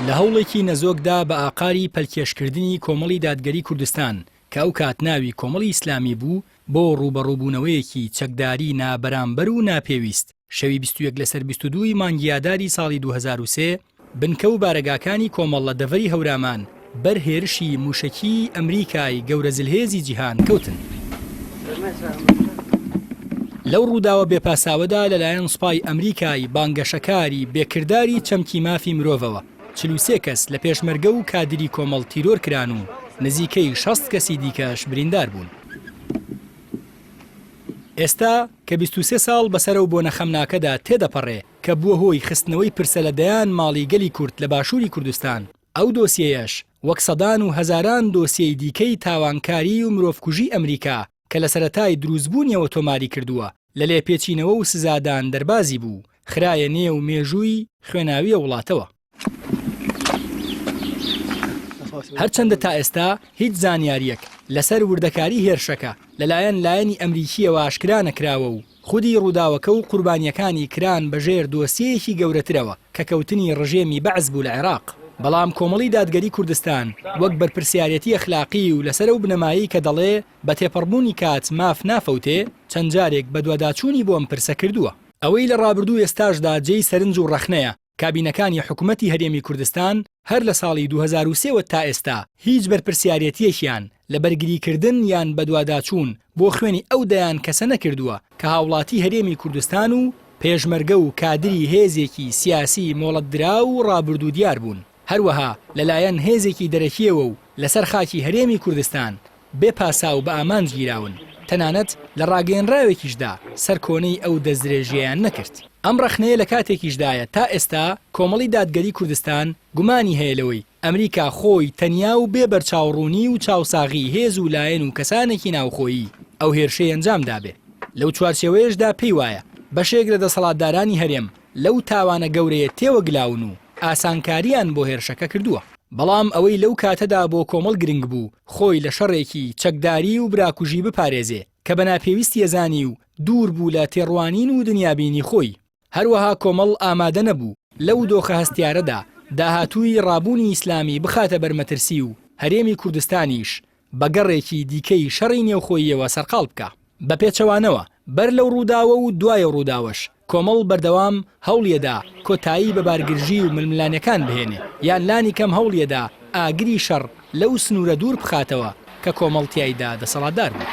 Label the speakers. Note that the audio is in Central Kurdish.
Speaker 1: لە هەوڵێکی نەزۆکدا بە ئاقاری پەلکێشکردنی کۆمەڵی دادگەری کوردستان کە ئەو کات ناوی کۆمەڵی ئیسلامی بوو بۆ ڕوبەڕووبوونەوەیەکی چەکداری نابەرامبەر و ناپێویست شەوی 21 لەسەر 22 مانگیاداری ساڵی 2003 بنکە و بارەگاکانی کۆمەڵ لە دەڤەری هەورامان بەر هێرشی موشەکی ئەمریکای گەورە زلهێزی جیهان کەوتن. لەو ڕووداوە بێپاساوەدا لەلایەن سوپای ئەمریکای بانگەشەکاری بێکرداری چەمکی مافی مرۆڤەوە 43 کەس لە پێشمەرگە و کادری کۆمەڵ تیرۆر کران و نزیکەی 60 کەسی دیکەش بریندار بوون. ئێستا کە 23 ساڵ بەسەرەو بۆ نەخەمناکەدا تێدەپەڕێ کە بووە هۆی خستنەوەی پرسە لەدەیان ماڵی گەلی کورد لە باشووری کوردستان، ئەو دۆسیەیەش وەک سەدان و هەزاران دۆسیەی دیکەی تاوانکاری و مرۆڤکوژی ئەمریکا کە لە سەرەتای دروستبوونیەوە تۆماری کردووە لە لێپێچینەوە و سزادان دەربازی بوو خرایە نێ و مێژووی خوێناویە وڵاتەوە. هەرچەندە تا ئێستا هیچ زانیاریەک لەسەر وردەکاری هێرشەکە لەلایەن لایەنی ئەمریکیەوە ئاشکرا نەکراوە و خودی ڕووداوەکە و قوربانیەکانی کران بەژێر دۆسیەیەکی گەورەترەوە کە کەوتنی ڕژێمی بەعز بوو لە عێراق. بەڵام کۆمەڵی دادگەری کوردستان وەک بەرپرسیارەتی ئەخلاقی و لەسەر ئەو بنەمایی کە دەڵێ بە تێپەڕبوونی کات ماف نافەوتێ چەند جارێک بە دوواداچوونی بۆ ئەم پرسە کردووە. ئەوەی لە ڕابردوو ئێستاشدا جێی سەرنج و ڕەخنەیە کابینەکانی حکوومەتی هەرێمی کوردستان هەر لە ساڵی 2003 تا ئێستا هیچ بەرپرسیارەتیەکیان لە بەرگریکردن یان بە دوواداچوون بۆ خوێنی ئەو دەیان کەسە نەکردووە کە هاوڵاتی هەرێمی کوردستان و پێشمەرگە و کادری هێزێکی سیاسی مۆڵەتدرا و ڕابردوو دیار بوون. هەروەها لەلایەن هێزێکی دەرەکیەوە و لەسەر خاکی هەرێمی کوردستان بێپاسا و بە ئامانج گیراون، تەنانەت لە ڕاگەیەنراوێکیشدا سەرکۆنەی ئەو دەزرێژیان نەکرد. ئەم ڕەخنەیە لە کاتێکیشدایە تا ئێستا کۆمەڵی دادگەری کوردستان گومانی هەیە لەوەی ئەمریکا خۆی تەنیا و بێ بەرچاوڕوونی و چاوساغی هێز و لایەن و کەسانێکی ناوخۆیی ئەو هێرشەی ئەنجام دابێ. لەو چوارچێوەیەشدا پێی وایە بەشێک لە دەسەڵاتدارانی هەرێم لەو تاوانە گەورەیە تێوەگلاون و ئاسانکاریان بۆ هێرشەکە کردووە. بەڵام ئەوەی لەو کاتەدا بۆ کۆمەڵ گرنگ بوو خۆی لە شەڕێکی چەکداری و براکوژی بپارێزێ کە بە ناپێویستی ەزانی و دوور بوو لە تێڕوانین و دنیابینی خۆی. هەروەها کۆمەڵ ئامادە نەبوو لەو دۆخە هەستیارەدا داهاتووی ڕابوونی ئیسلامی بخاتە بەرمەترسی و هەرێمی کوردستانیش بەگەڕێکی دیکەی شەڕی نێوخۆییەوە سەرقاڵ بکە. بە پێچەوانەوە بەر لەو ڕووداوە و دوایە ڕووداوەش کۆمەڵ بەردەوام هەوڵیەدا کۆتایی بە بارگرژی و ململانیەکان بهێنێ یان لانی کەم هەوڵیەدا ئاگری شەڕ لەو سنوورە دوور بخاتەوە کە کۆمەڵ تیایدا دەسەڵاتدار بوو.